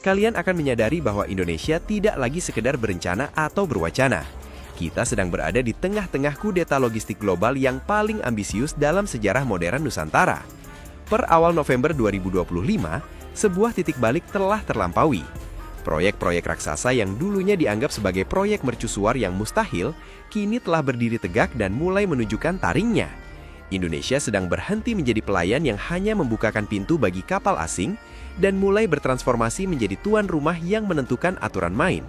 kalian akan menyadari bahwa Indonesia tidak lagi sekedar berencana atau berwacana. Kita sedang berada di tengah-tengah kudeta logistik global yang paling ambisius dalam sejarah modern Nusantara. Per awal November 2025, sebuah titik balik telah terlampaui. Proyek-proyek raksasa yang dulunya dianggap sebagai proyek mercusuar yang mustahil, kini telah berdiri tegak dan mulai menunjukkan taringnya. Indonesia sedang berhenti menjadi pelayan yang hanya membukakan pintu bagi kapal asing dan mulai bertransformasi menjadi tuan rumah yang menentukan aturan main.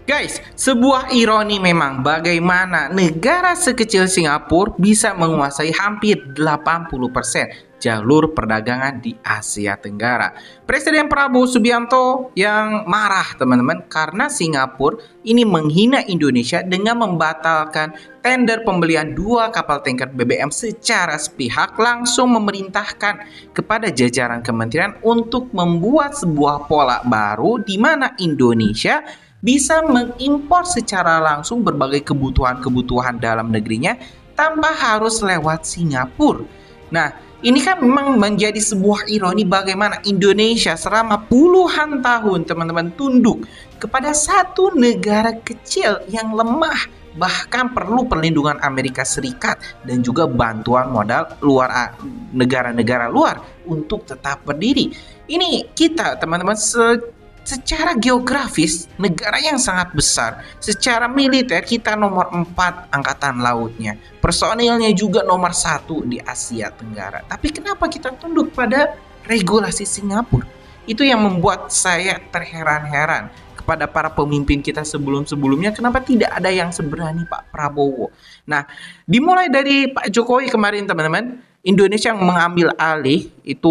Guys, sebuah ironi memang bagaimana negara sekecil Singapura bisa menguasai hampir 80% jalur perdagangan di Asia Tenggara. Presiden Prabowo Subianto yang marah teman-teman karena Singapura ini menghina Indonesia dengan membatalkan tender pembelian 2 kapal tanker BBM secara sepihak, langsung memerintahkan kepada jajaran kementerian untuk membuat sebuah pola baru di mana Indonesia bisa mengimpor secara langsung berbagai kebutuhan-kebutuhan dalam negerinya tanpa harus lewat Singapura. Nah, ini kan memang menjadi sebuah ironi bagaimana Indonesia selama puluhan tahun teman-teman tunduk kepada satu negara kecil yang lemah, bahkan perlu perlindungan Amerika Serikat dan juga bantuan modal luar negara-negara luar untuk tetap berdiri. Ini kita teman-teman secara geografis negara yang sangat besar, secara militer kita nomor 4 angkatan lautnya, personilnya juga nomor 1 di Asia Tenggara. Tapi kenapa kita tunduk pada regulasi Singapura? Itu yang membuat saya terheran-heran kepada para pemimpin kita sebelum-sebelumnya, kenapa tidak ada yang seberani Pak Prabowo. Nah, dimulai dari Pak Jokowi kemarin teman-teman, Indonesia yang mengambil alih itu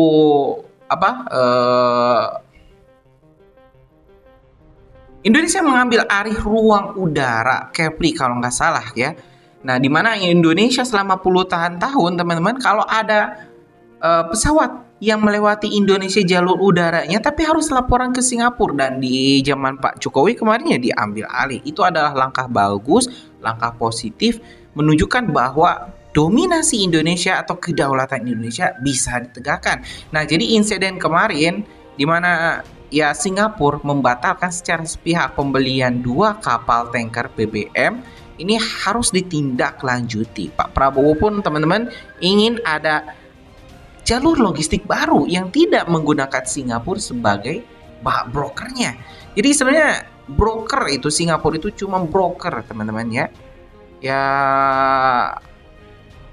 Indonesia mengambil alih ruang udara Kepri kalau nggak salah ya. Nah, di mana Indonesia selama puluhan tahun teman-teman kalau ada pesawat yang melewati Indonesia jalur udaranya tapi harus laporan ke Singapura, dan di zaman Pak Jokowi kemarin ya diambil alih. Itu adalah langkah bagus, langkah positif menunjukkan bahwa dominasi Indonesia atau kedaulatan Indonesia bisa ditegakkan. Nah, jadi insiden kemarin di mana ya Singapura membatalkan secara sepihak pembelian 2 kapal tanker BBM ini harus ditindaklanjuti. Pak Prabowo pun teman-teman ingin ada jalur logistik baru yang tidak menggunakan Singapura sebagai brokernya. Jadi sebenarnya broker itu Singapura itu cuma broker teman-teman ya. Ya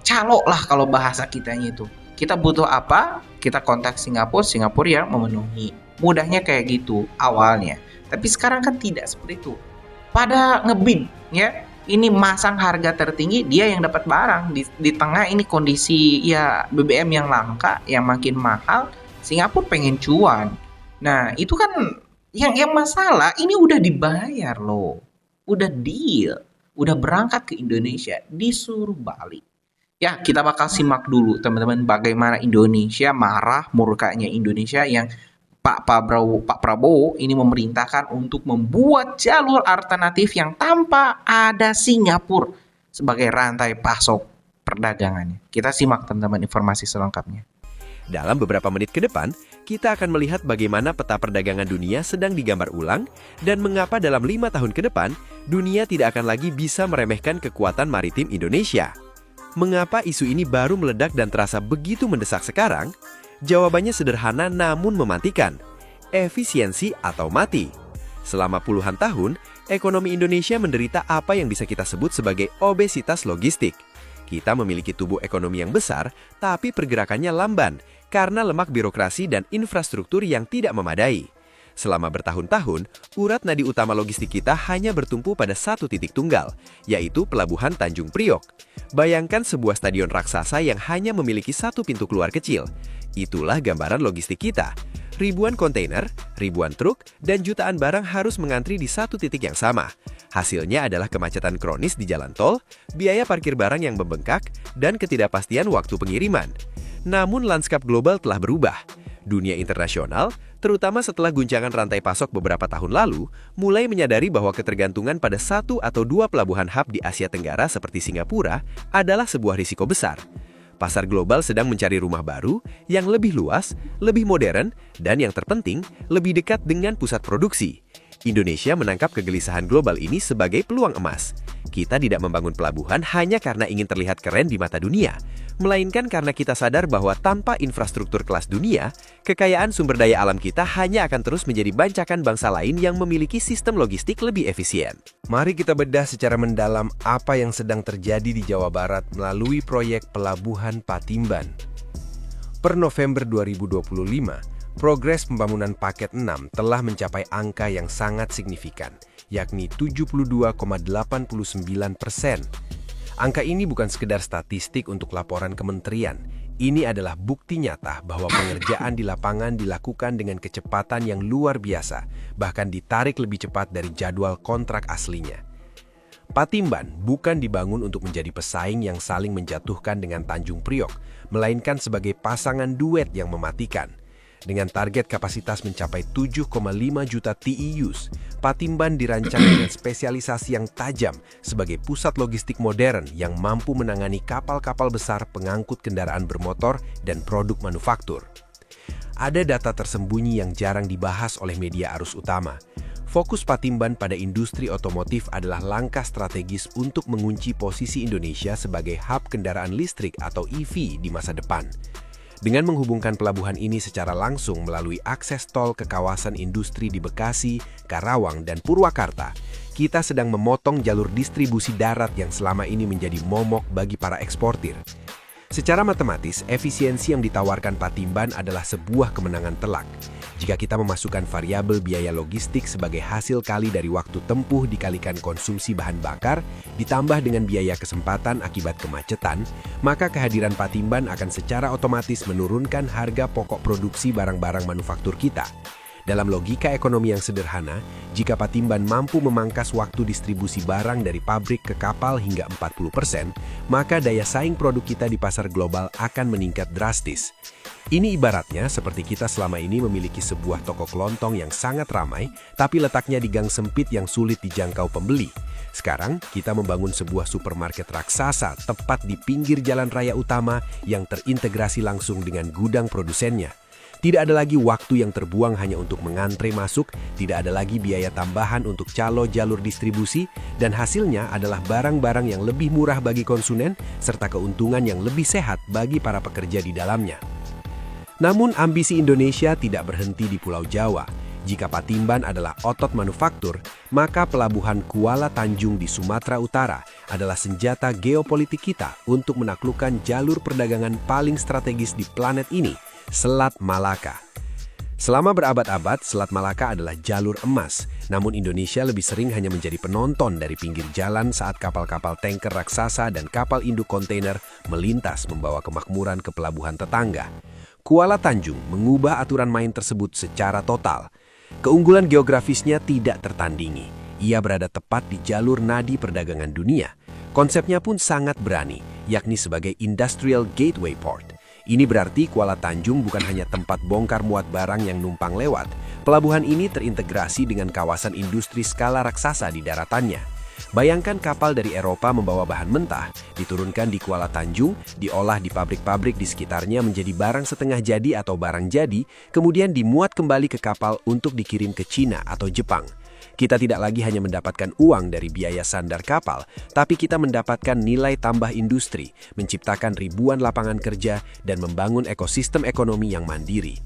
calo lah kalau bahasa kitanya itu. Kita butuh apa? Kita kontak Singapura, Singapura yang memenuhi. Mudahnya kayak gitu awalnya. Tapi sekarang kan tidak seperti itu. Pada ngebid ya, ini masang harga tertinggi, dia yang dapat barang. Di tengah ini kondisi ya BBM yang langka, yang makin mahal, Singapura pengen cuan. Nah, itu kan yang masalah ini udah dibayar loh. Udah deal, udah berangkat ke Indonesia, disuruh balik. Ya, kita bakal simak dulu teman-teman bagaimana Indonesia marah, murkanya Indonesia yang Pak Prabowo ini memerintahkan untuk membuat jalur alternatif yang tanpa ada Singapura sebagai rantai pasok perdagangannya. Kita simak teman-teman informasi selengkapnya. Dalam beberapa menit ke depan, kita akan melihat bagaimana peta perdagangan dunia sedang digambar ulang dan mengapa dalam 5 tahun ke depan, dunia tidak akan lagi bisa meremehkan kekuatan maritim Indonesia. Mengapa isu ini baru meledak dan terasa begitu mendesak sekarang? Jawabannya sederhana namun mematikan. Efisiensi atau mati. Selama puluhan tahun, ekonomi Indonesia menderita apa yang bisa kita sebut sebagai obesitas logistik. Kita memiliki tubuh ekonomi yang besar, tapi pergerakannya lamban karena lemak birokrasi dan infrastruktur yang tidak memadai. Selama bertahun-tahun, urat nadi utama logistik kita hanya bertumpu pada satu titik tunggal, yaitu Pelabuhan Tanjung Priok. Bayangkan sebuah stadion raksasa yang hanya memiliki satu pintu keluar kecil. Itulah gambaran logistik kita. Ribuan kontainer, ribuan truk, dan jutaan barang harus mengantri di satu titik yang sama. Hasilnya adalah kemacetan kronis di jalan tol, biaya parkir barang yang membengkak, dan ketidakpastian waktu pengiriman. Namun lanskap global telah berubah. Dunia internasional, terutama setelah guncangan rantai pasok beberapa tahun lalu, mulai menyadari bahwa ketergantungan pada satu atau dua pelabuhan hub di Asia Tenggara seperti Singapura adalah sebuah risiko besar. Pasar global sedang mencari rumah baru yang lebih luas, lebih modern, dan yang terpenting, lebih dekat dengan pusat produksi. Indonesia menangkap kegelisahan global ini sebagai peluang emas. Kita tidak membangun pelabuhan hanya karena ingin terlihat keren di mata dunia, melainkan karena kita sadar bahwa tanpa infrastruktur kelas dunia, kekayaan sumber daya alam kita hanya akan terus menjadi bancakan bangsa lain yang memiliki sistem logistik lebih efisien. Mari kita bedah secara mendalam apa yang sedang terjadi di Jawa Barat melalui proyek Pelabuhan Patimban. Per November 2025, progres pembangunan paket 6 telah mencapai angka yang sangat signifikan, yakni 72,89%. Angka ini bukan sekedar statistik untuk laporan kementerian. Ini adalah bukti nyata bahwa pengerjaan di lapangan dilakukan dengan kecepatan yang luar biasa, bahkan ditarik lebih cepat dari jadwal kontrak aslinya. Patimban bukan dibangun untuk menjadi pesaing yang saling menjatuhkan dengan Tanjung Priok, melainkan sebagai pasangan duet yang mematikan. Dengan target kapasitas mencapai 7,5 juta TEUs, Patimban dirancang dengan spesialisasi yang tajam sebagai pusat logistik modern yang mampu menangani kapal-kapal besar pengangkut kendaraan bermotor dan produk manufaktur. Ada data tersembunyi yang jarang dibahas oleh media arus utama. Fokus Patimban pada industri otomotif adalah langkah strategis untuk mengunci posisi Indonesia sebagai hub kendaraan listrik atau EV di masa depan. Dengan menghubungkan pelabuhan ini secara langsung melalui akses tol ke kawasan industri di Bekasi, Karawang, dan Purwakarta, kita sedang memotong jalur distribusi darat yang selama ini menjadi momok bagi para eksportir. Secara matematis, efisiensi yang ditawarkan Patimban adalah sebuah kemenangan telak. Jika kita memasukkan variabel biaya logistik sebagai hasil kali dari waktu tempuh dikalikan konsumsi bahan bakar, ditambah dengan biaya kesempatan akibat kemacetan, maka kehadiran Patimban akan secara otomatis menurunkan harga pokok produksi barang-barang manufaktur kita. Dalam logika ekonomi yang sederhana, jika Patimban mampu memangkas waktu distribusi barang dari pabrik ke kapal hingga 40%, maka daya saing produk kita di pasar global akan meningkat drastis. Ini ibaratnya seperti kita selama ini memiliki sebuah toko kelontong yang sangat ramai, tapi letaknya di gang sempit yang sulit dijangkau pembeli. Sekarang, kita membangun sebuah supermarket raksasa tepat di pinggir jalan raya utama yang terintegrasi langsung dengan gudang produsennya. Tidak ada lagi waktu yang terbuang hanya untuk mengantre masuk, tidak ada lagi biaya tambahan untuk calo jalur distribusi, dan hasilnya adalah barang-barang yang lebih murah bagi konsumen, serta keuntungan yang lebih sehat bagi para pekerja di dalamnya. Namun ambisi Indonesia tidak berhenti di Pulau Jawa. Jika Patimban adalah otot manufaktur, maka pelabuhan Kuala Tanjung di Sumatera Utara adalah senjata geopolitik kita untuk menaklukkan jalur perdagangan paling strategis di planet ini, Selat Malaka. Selama berabad-abad, Selat Malaka adalah jalur emas, namun Indonesia lebih sering hanya menjadi penonton dari pinggir jalan saat kapal-kapal tanker raksasa dan kapal induk kontainer melintas membawa kemakmuran ke pelabuhan tetangga. Kuala Tanjung mengubah aturan main tersebut secara total. Keunggulan geografisnya tidak tertandingi. Ia berada tepat di jalur nadi perdagangan dunia. Konsepnya pun sangat berani, yakni sebagai Industrial Gateway Port. Ini berarti Kuala Tanjung bukan hanya tempat bongkar muat barang yang numpang lewat. Pelabuhan ini terintegrasi dengan kawasan industri skala raksasa di daratannya. Bayangkan kapal dari Eropa membawa bahan mentah, diturunkan di Kuala Tanjung, diolah di pabrik-pabrik di sekitarnya menjadi barang setengah jadi atau barang jadi, kemudian dimuat kembali ke kapal untuk dikirim ke Cina atau Jepang. Kita tidak lagi hanya mendapatkan uang dari biaya sandar kapal, tapi kita mendapatkan nilai tambah industri, menciptakan ribuan lapangan kerja, dan membangun ekosistem ekonomi yang mandiri.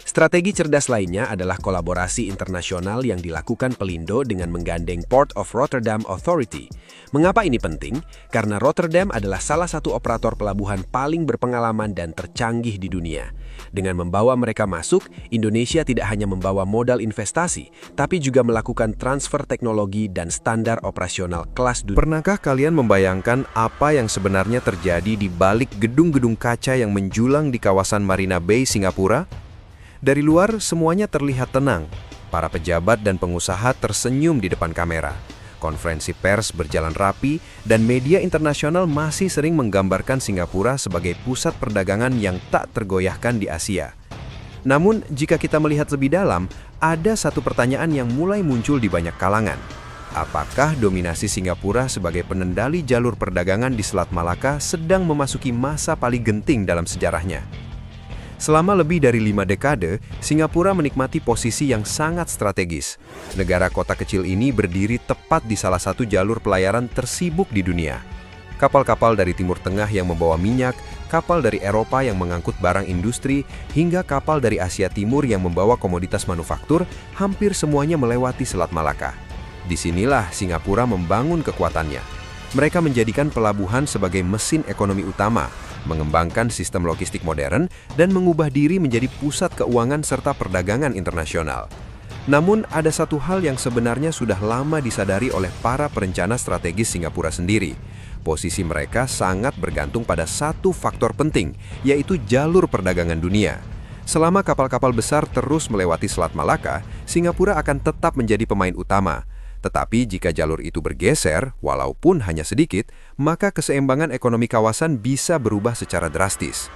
Strategi cerdas lainnya adalah kolaborasi internasional yang dilakukan Pelindo dengan menggandeng Port of Rotterdam Authority. Mengapa ini penting? Karena Rotterdam adalah salah satu operator pelabuhan paling berpengalaman dan tercanggih di dunia. Dengan membawa mereka masuk, Indonesia tidak hanya membawa modal investasi, tapi juga melakukan transfer teknologi dan standar operasional kelas dunia. Pernahkah kalian membayangkan apa yang sebenarnya terjadi di balik gedung-gedung kaca yang menjulang di kawasan Marina Bay, Singapura? Dari luar, semuanya terlihat tenang. Para pejabat dan pengusaha tersenyum di depan kamera. Konferensi pers berjalan rapi, dan media internasional masih sering menggambarkan Singapura sebagai pusat perdagangan yang tak tergoyahkan di Asia. Namun, jika kita melihat lebih dalam, ada satu pertanyaan yang mulai muncul di banyak kalangan. Apakah dominasi Singapura sebagai pengendali jalur perdagangan di Selat Malaka sedang memasuki masa paling genting dalam sejarahnya? Selama lebih dari 5 dekade, Singapura menikmati posisi yang sangat strategis. Negara kota kecil ini berdiri tepat di salah satu jalur pelayaran tersibuk di dunia. Kapal-kapal dari Timur Tengah yang membawa minyak, kapal dari Eropa yang mengangkut barang industri, hingga kapal dari Asia Timur yang membawa komoditas manufaktur, hampir semuanya melewati Selat Malaka. Disinilah Singapura membangun kekuatannya. Mereka menjadikan pelabuhan sebagai mesin ekonomi utama, mengembangkan sistem logistik modern, dan mengubah diri menjadi pusat keuangan serta perdagangan internasional. Namun, ada satu hal yang sebenarnya sudah lama disadari oleh para perencana strategis Singapura sendiri. Posisi mereka sangat bergantung pada satu faktor penting, yaitu jalur perdagangan dunia. Selama kapal-kapal besar terus melewati Selat Malaka, Singapura akan tetap menjadi pemain utama. Tetapi jika jalur itu bergeser, walaupun hanya sedikit, maka keseimbangan ekonomi kawasan bisa berubah secara drastis.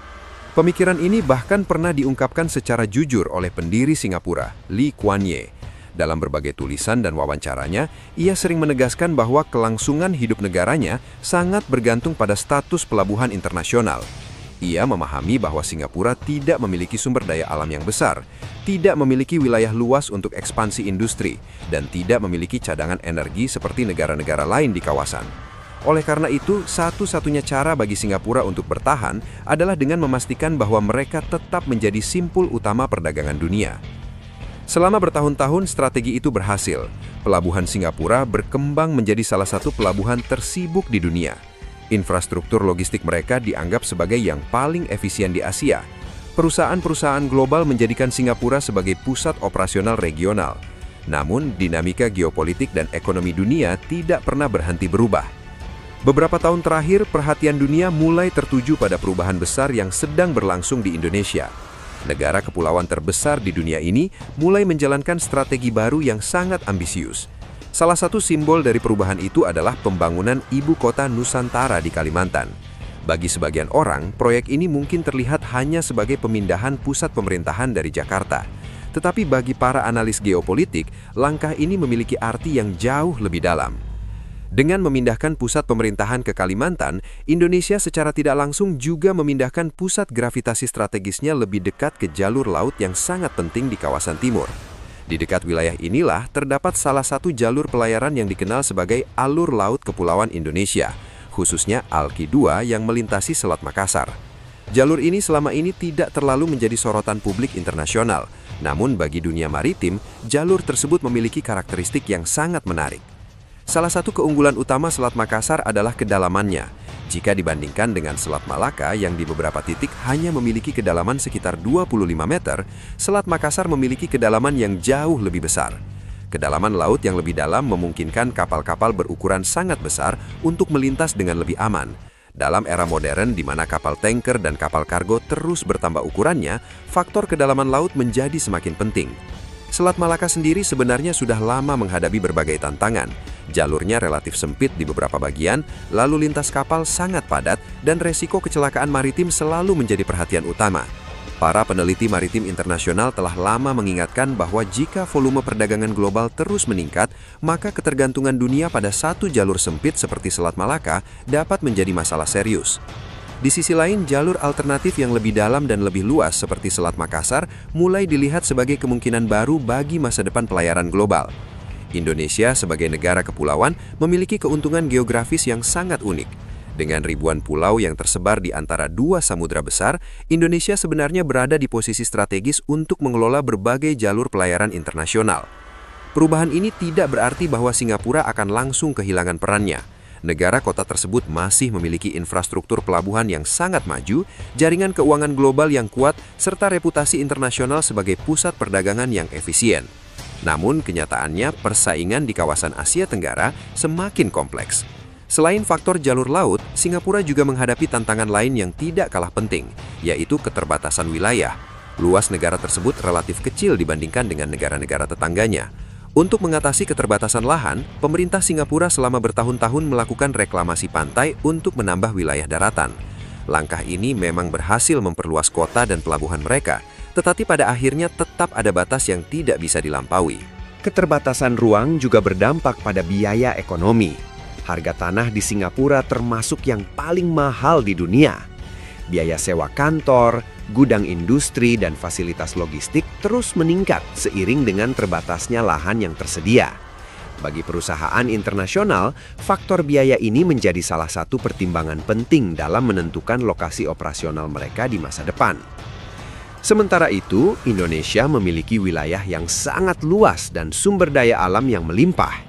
Pemikiran ini bahkan pernah diungkapkan secara jujur oleh pendiri Singapura, Lee Kuan Yew. Dalam berbagai tulisan dan wawancaranya, ia sering menegaskan bahwa kelangsungan hidup negaranya sangat bergantung pada status pelabuhan internasional. Ia memahami bahwa Singapura tidak memiliki sumber daya alam yang besar, tidak memiliki wilayah luas untuk ekspansi industri, dan tidak memiliki cadangan energi seperti negara-negara lain di kawasan. Oleh karena itu, satu-satunya cara bagi Singapura untuk bertahan adalah dengan memastikan bahwa mereka tetap menjadi simpul utama perdagangan dunia. Selama bertahun-tahun strategi itu berhasil. Pelabuhan Singapura berkembang menjadi salah satu pelabuhan tersibuk di dunia. Infrastruktur logistik mereka dianggap sebagai yang paling efisien di Asia. Perusahaan-perusahaan global menjadikan Singapura sebagai pusat operasional regional. Namun, dinamika geopolitik dan ekonomi dunia tidak pernah berhenti berubah. Beberapa tahun terakhir, perhatian dunia mulai tertuju pada perubahan besar yang sedang berlangsung di Indonesia. Negara kepulauan terbesar di dunia ini mulai menjalankan strategi baru yang sangat ambisius. Salah satu simbol dari perubahan itu adalah pembangunan ibu kota Nusantara di Kalimantan. Bagi sebagian orang, proyek ini mungkin terlihat hanya sebagai pemindahan pusat pemerintahan dari Jakarta. Tetapi bagi para analis geopolitik, langkah ini memiliki arti yang jauh lebih dalam. Dengan memindahkan pusat pemerintahan ke Kalimantan, Indonesia secara tidak langsung juga memindahkan pusat gravitasi strategisnya lebih dekat ke jalur laut yang sangat penting di kawasan timur. Di dekat wilayah inilah terdapat salah satu jalur pelayaran yang dikenal sebagai Alur Laut Kepulauan Indonesia, khususnya ALKI 2 yang melintasi Selat Makassar. Jalur ini selama ini tidak terlalu menjadi sorotan publik internasional, namun bagi dunia maritim, jalur tersebut memiliki karakteristik yang sangat menarik. Salah satu keunggulan utama Selat Makassar adalah kedalamannya. Jika dibandingkan dengan Selat Malaka yang di beberapa titik hanya memiliki kedalaman sekitar 25 meter, Selat Makassar memiliki kedalaman yang jauh lebih besar. Kedalaman laut yang lebih dalam memungkinkan kapal-kapal berukuran sangat besar untuk melintas dengan lebih aman. Dalam era modern di mana kapal tanker dan kapal kargo terus bertambah ukurannya, faktor kedalaman laut menjadi semakin penting. Selat Malaka sendiri sebenarnya sudah lama menghadapi berbagai tantangan. Jalurnya relatif sempit di beberapa bagian, lalu lintas kapal sangat padat, dan resiko kecelakaan maritim selalu menjadi perhatian utama. Para peneliti maritim internasional telah lama mengingatkan bahwa jika volume perdagangan global terus meningkat, maka ketergantungan dunia pada satu jalur sempit seperti Selat Malaka dapat menjadi masalah serius. Di sisi lain, jalur alternatif yang lebih dalam dan lebih luas seperti Selat Makassar mulai dilihat sebagai kemungkinan baru bagi masa depan pelayaran global. Indonesia sebagai negara kepulauan memiliki keuntungan geografis yang sangat unik. Dengan ribuan pulau yang tersebar di antara dua samudra besar, Indonesia sebenarnya berada di posisi strategis untuk mengelola berbagai jalur pelayaran internasional. Perubahan ini tidak berarti bahwa Singapura akan langsung kehilangan perannya. Negara kota tersebut masih memiliki infrastruktur pelabuhan yang sangat maju, jaringan keuangan global yang kuat, serta reputasi internasional sebagai pusat perdagangan yang efisien. Namun, kenyataannya persaingan di kawasan Asia Tenggara semakin kompleks. Selain faktor jalur laut, Singapura juga menghadapi tantangan lain yang tidak kalah penting, yaitu keterbatasan wilayah. Luas negara tersebut relatif kecil dibandingkan dengan negara-negara tetangganya. Untuk mengatasi keterbatasan lahan, pemerintah Singapura selama bertahun-tahun melakukan reklamasi pantai untuk menambah wilayah daratan. Langkah ini memang berhasil memperluas kota dan pelabuhan mereka, tetapi pada akhirnya tetap ada batas yang tidak bisa dilampaui. Keterbatasan ruang juga berdampak pada biaya ekonomi. Harga tanah di Singapura termasuk yang paling mahal di dunia. Biaya sewa kantor, gudang industri, dan fasilitas logistik terus meningkat seiring dengan terbatasnya lahan yang tersedia. Bagi perusahaan internasional, faktor biaya ini menjadi salah satu pertimbangan penting dalam menentukan lokasi operasional mereka di masa depan. Sementara itu, Indonesia memiliki wilayah yang sangat luas dan sumber daya alam yang melimpah.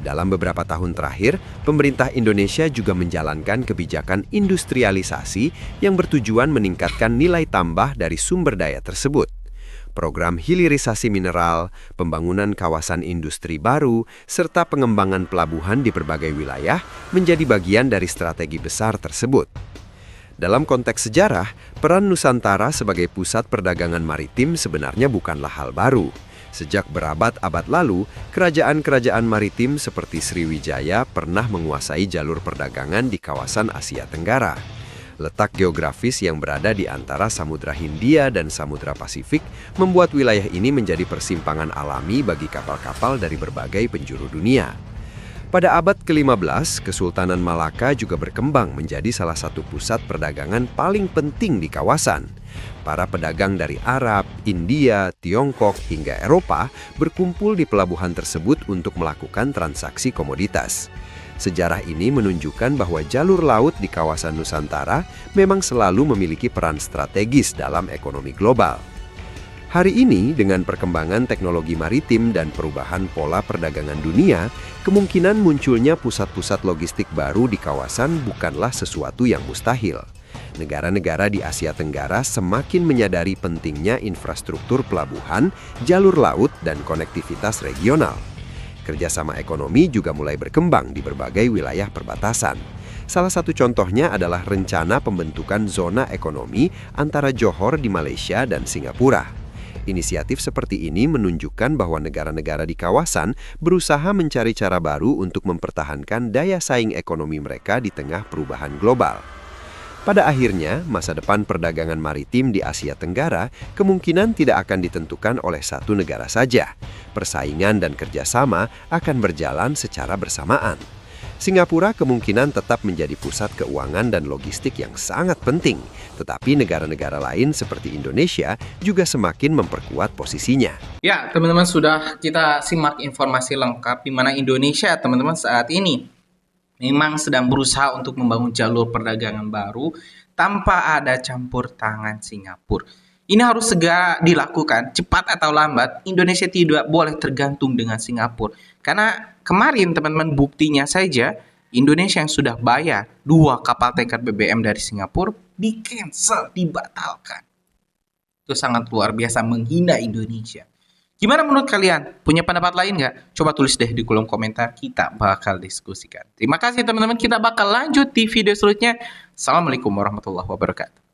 Dalam beberapa tahun terakhir, pemerintah Indonesia juga menjalankan kebijakan industrialisasi yang bertujuan meningkatkan nilai tambah dari sumber daya tersebut. Program hilirisasi mineral, pembangunan kawasan industri baru, serta pengembangan pelabuhan di berbagai wilayah menjadi bagian dari strategi besar tersebut. Dalam konteks sejarah, peran Nusantara sebagai pusat perdagangan maritim sebenarnya bukanlah hal baru. Sejak berabad-abad lalu, kerajaan-kerajaan maritim seperti Sriwijaya pernah menguasai jalur perdagangan di kawasan Asia Tenggara. Letak geografis yang berada di antara Samudra Hindia dan Samudra Pasifik membuat wilayah ini menjadi persimpangan alami bagi kapal-kapal dari berbagai penjuru dunia. Pada abad ke-15, Kesultanan Malaka juga berkembang menjadi salah satu pusat perdagangan paling penting di kawasan. Para pedagang dari Arab, India, Tiongkok, hingga Eropa berkumpul di pelabuhan tersebut untuk melakukan transaksi komoditas. Sejarah ini menunjukkan bahwa jalur laut di kawasan Nusantara memang selalu memiliki peran strategis dalam ekonomi global. Hari ini, dengan perkembangan teknologi maritim dan perubahan pola perdagangan dunia, kemungkinan munculnya pusat-pusat logistik baru di kawasan bukanlah sesuatu yang mustahil. Negara-negara di Asia Tenggara semakin menyadari pentingnya infrastruktur pelabuhan, jalur laut, dan konektivitas regional. Kerjasama ekonomi juga mulai berkembang di berbagai wilayah perbatasan. Salah satu contohnya adalah rencana pembentukan zona ekonomi antara Johor di Malaysia dan Singapura. Inisiatif seperti ini menunjukkan bahwa negara-negara di kawasan berusaha mencari cara baru untuk mempertahankan daya saing ekonomi mereka di tengah perubahan global. Pada akhirnya, masa depan perdagangan maritim di Asia Tenggara kemungkinan tidak akan ditentukan oleh satu negara saja. Persaingan dan kerjasama akan berjalan secara bersamaan. Singapura kemungkinan tetap menjadi pusat keuangan dan logistik yang sangat penting, tetapi negara-negara lain seperti Indonesia juga semakin memperkuat posisinya. Ya, teman-teman, sudah kita simak informasi lengkap di mana Indonesia, teman-teman, saat ini memang sedang berusaha untuk membangun jalur perdagangan baru tanpa ada campur tangan Singapura. Ini harus segera dilakukan, cepat atau lambat. Indonesia tidak boleh tergantung dengan Singapura. Karena kemarin, teman-teman, buktinya saja Indonesia yang sudah bayar 2 kapal tanker BBM dari Singapura di-cancel, dibatalkan. Itu sangat luar biasa, menghina Indonesia. Gimana menurut kalian? Punya pendapat lain nggak? Coba tulis deh di kolom komentar, kita bakal diskusikan. Terima kasih, teman-teman. Kita bakal lanjut di video selanjutnya. Assalamualaikum warahmatullahi wabarakatuh.